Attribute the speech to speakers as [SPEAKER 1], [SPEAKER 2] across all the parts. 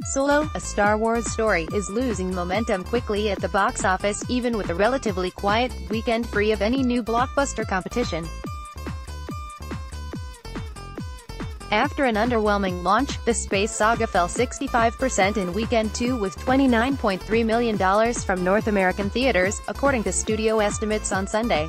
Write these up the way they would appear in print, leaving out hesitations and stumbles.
[SPEAKER 1] Solo, a Star Wars story, is losing momentum quickly at the box office, even with a relatively quiet weekend free of any new blockbuster competition. After an underwhelming launch, the space saga fell 65% in weekend 2 with $29.3 million from North American theaters, according to studio estimates on Sunday.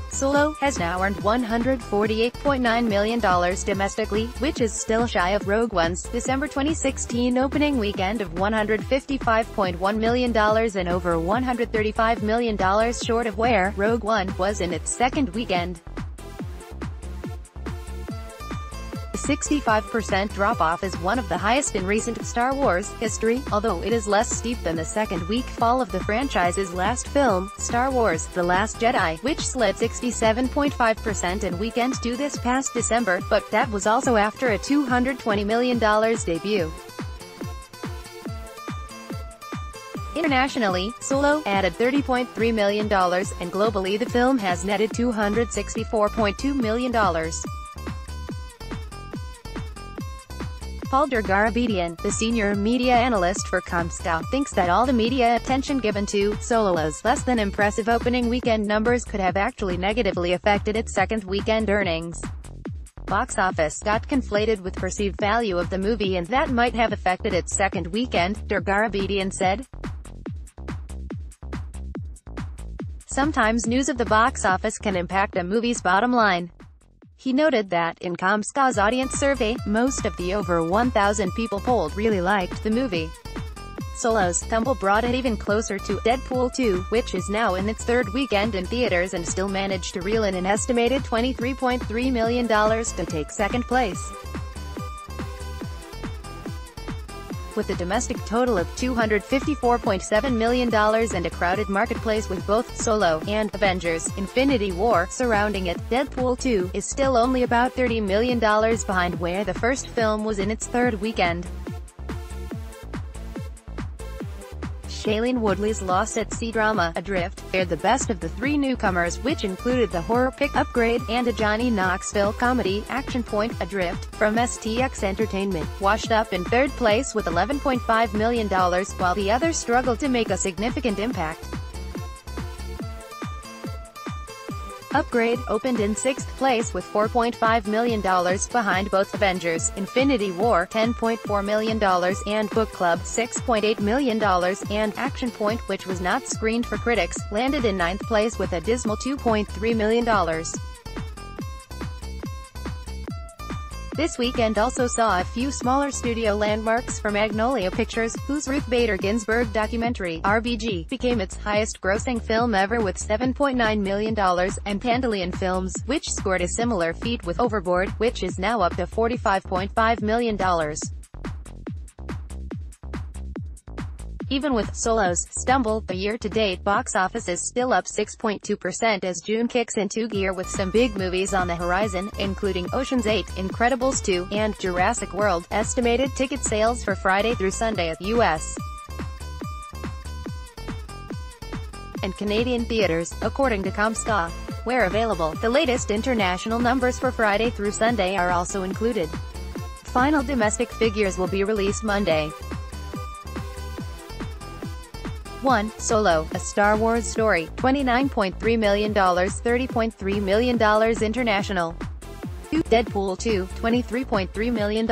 [SPEAKER 1] Solo has now earned $148.9 million domestically, which is still shy of Rogue One's December 2016 opening weekend of $155.1 million and over $135 million short of where Rogue One was in its second weekend. The 65% drop-off is one of the highest in recent Star Wars history, although it is less steep than the second-week fall of the franchise's last film, Star Wars: The Last Jedi, which slid 67.5% in weekend 2 this past December, but that was also after a $220 million debut. Internationally, Solo added $30.3 million, and globally the film has netted $264.2 million. Paul Dergarabedian, the senior media analyst for Comscore, thinks that all the media attention given to Solo's less than impressive opening weekend numbers could have actually negatively affected its second weekend earnings. Box office got conflated with perceived value of the movie and that might have affected its second weekend, Dergarabedian said. Sometimes news of the box office can impact a movie's bottom line. He noted that, in Comscore's audience survey, most of the over 1,000 people polled really liked the movie. Solo's tumble brought it even closer to Deadpool 2, which is now in its third weekend in theaters and still managed to reel in an estimated $23.3 million to take second place. With a domestic total of $254.7 million and a crowded marketplace with both Solo and Avengers: Infinity War surrounding it, Deadpool 2 is still only about $30 million behind where the first film was in its third weekend. Shailene Woodley's Lost at Sea drama, Adrift, fared the best of the three newcomers, which included the horror pick Upgrade, and a Johnny Knoxville comedy, Action Point. Adrift, from STX Entertainment, washed up in third place with $11.5 million, while the others struggled to make a significant impact. Upgrade opened in sixth place with $4.5 million behind both Avengers: Infinity War $10.4 million and Book Club $6.8 million, and Action Point, which was not screened for critics, landed in ninth place with a dismal $2.3 million. This weekend also saw a few smaller studio landmarks for Magnolia Pictures, whose Ruth Bader Ginsburg documentary, RBG, became its highest-grossing film ever with $7.9 million, and Pandalian Films, which scored a similar feat with Overboard, which is now up to $45.5 million. Even with Solo's stumble, the year-to-date box office is still up 6.2% as June kicks into gear with some big movies on the horizon, including Ocean's 8, Incredibles 2, and Jurassic World. Estimated ticket sales for Friday through Sunday at U.S. and Canadian theaters, according to Comscore. Where available, the latest international numbers for Friday through Sunday are also included. Final domestic figures will be released Monday. 1. Solo, a Star Wars story, $29.3 million, $30.3 million international. 2. Deadpool 2, $23.3 million.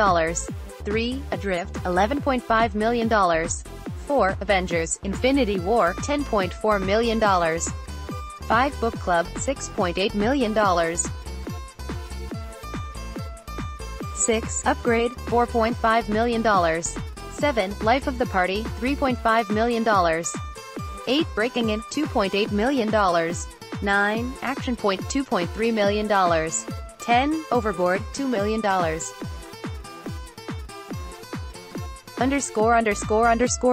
[SPEAKER 1] 3. Adrift, $11.5 million. 4. Avengers: Infinity War, $10.4 million. 5. Book Club, $6.8 million. 6. Upgrade, $4.5 million. 7. Life of the Party, $3.5 million. 8. Breaking In, $2.8 million. 9. Action Point, $2.3 million. 10. Overboard, $2 million.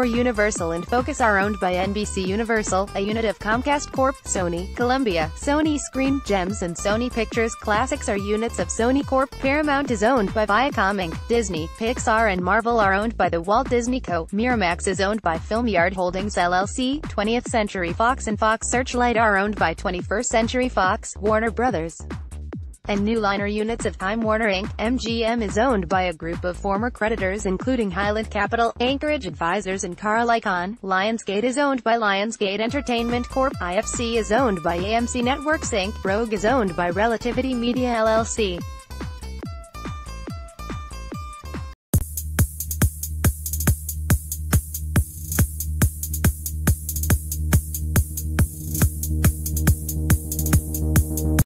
[SPEAKER 1] Universal and Focus are owned by NBC Universal, a unit of Comcast Corp. Sony, Columbia, Sony Screen Gems and Sony Pictures Classics are units of Sony Corp. Paramount is owned by Viacom Inc. Disney, Pixar and Marvel are owned by the Walt Disney Co. Miramax is owned by FilmYard Holdings LLC. 20th Century Fox and Fox Searchlight are owned by 21st Century Fox. Warner Brothers. and new liner units of Time Warner Inc. MGM is owned by a group of former creditors including Highland Capital, Anchorage Advisors and Carl Icahn. Lionsgate is owned by Lionsgate Entertainment Corp. IFC is owned by AMC Networks Inc. Rogue is owned by Relativity Media LLC.